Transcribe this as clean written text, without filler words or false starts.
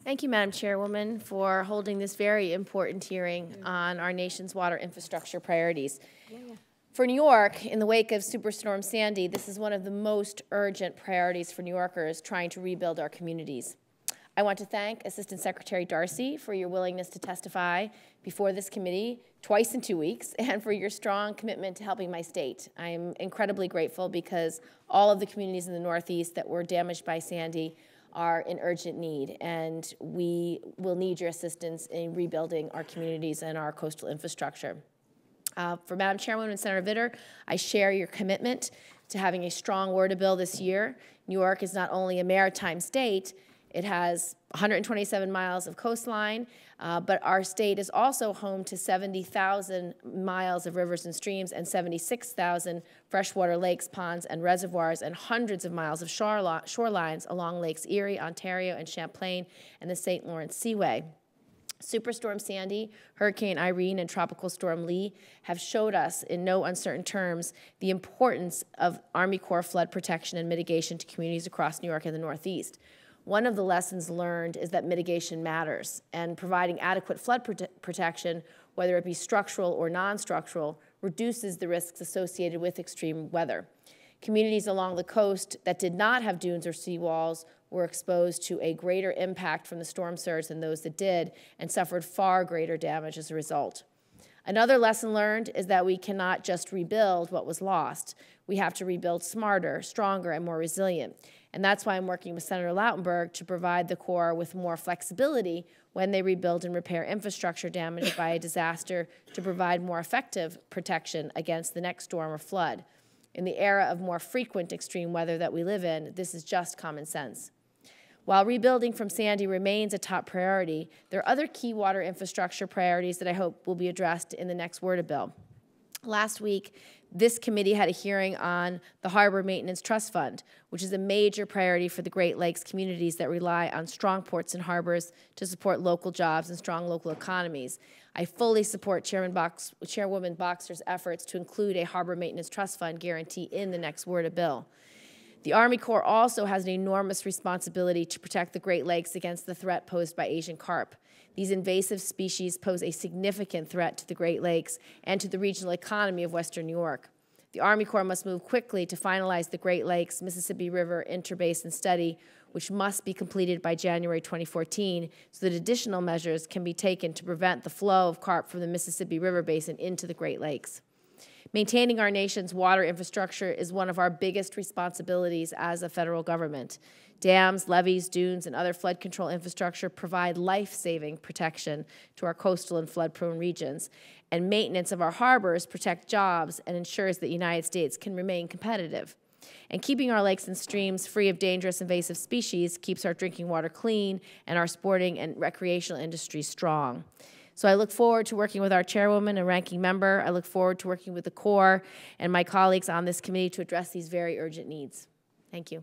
Thank you, Madam Chairwoman, for holding this very important hearing on our nation's water infrastructure priorities. For New York, in the wake of Superstorm Sandy, this is one of the most urgent priorities for New Yorkers trying to rebuild our communities. I want to thank Assistant Secretary Darcy for your willingness to testify before this committee twice in 2 weeks and for your strong commitment to helping my state. I am incredibly grateful because all of the communities in the Northeast that were damaged by Sandy are in urgent need, and we will need your assistance in rebuilding our communities and our coastal infrastructure. For Madam Chairwoman and Senator Vitter, I share your commitment to having a strong WRDA bill this year. New York is not only a maritime state, it has 127 miles of coastline, but our state is also home to 70,000 miles of rivers and streams and 76,000 freshwater lakes, ponds, and reservoirs, and hundreds of miles of shorelines along Lakes Erie, Ontario, and Champlain, and the St. Lawrence Seaway. Superstorm Sandy, Hurricane Irene, and Tropical Storm Lee have showed us in no uncertain terms the importance of Army Corps flood protection and mitigation to communities across New York and the Northeast. One of the lessons learned is that mitigation matters, and providing adequate flood protection, whether it be structural or non-structural, reduces the risks associated with extreme weather. Communities along the coast that did not have dunes or seawalls were exposed to a greater impact from the storm surge than those that did, and suffered far greater damage as a result. Another lesson learned is that we cannot just rebuild what was lost. We have to rebuild smarter, stronger, and more resilient. And that's why I'm working with Senator Lautenberg to provide the Corps with more flexibility when they rebuild and repair infrastructure damaged by a disaster to provide more effective protection against the next storm or flood. In the era of more frequent extreme weather that we live in, this is just common sense. While rebuilding from Sandy remains a top priority, there are other key water infrastructure priorities that I hope will be addressed in the next WRDA bill. Last week, this committee had a hearing on the Harbor Maintenance Trust Fund, which is a major priority for the Great Lakes communities that rely on strong ports and harbors to support local jobs and strong local economies. I fully support Chairwoman Boxer's efforts to include a Harbor Maintenance Trust Fund guarantee in the next WRDA bill. The Army Corps also has an enormous responsibility to protect the Great Lakes against the threat posed by Asian carp. These invasive species pose a significant threat to the Great Lakes and to the regional economy of Western New York. The Army Corps must move quickly to finalize the Great Lakes Mississippi River interbasin study, which must be completed by January 2014, so that additional measures can be taken to prevent the flow of carp from the Mississippi River basin into the Great Lakes. Maintaining our nation's water infrastructure is one of our biggest responsibilities as a federal government. Dams, levees, dunes, and other flood control infrastructure provide life-saving protection to our coastal and flood-prone regions, and maintenance of our harbors protect jobs and ensures that the United States can remain competitive. And keeping our lakes and streams free of dangerous invasive species keeps our drinking water clean and our sporting and recreational industry strong. So I look forward to working with our chairwoman and ranking member. I look forward to working with the Corps and my colleagues on this committee to address these very urgent needs. Thank you.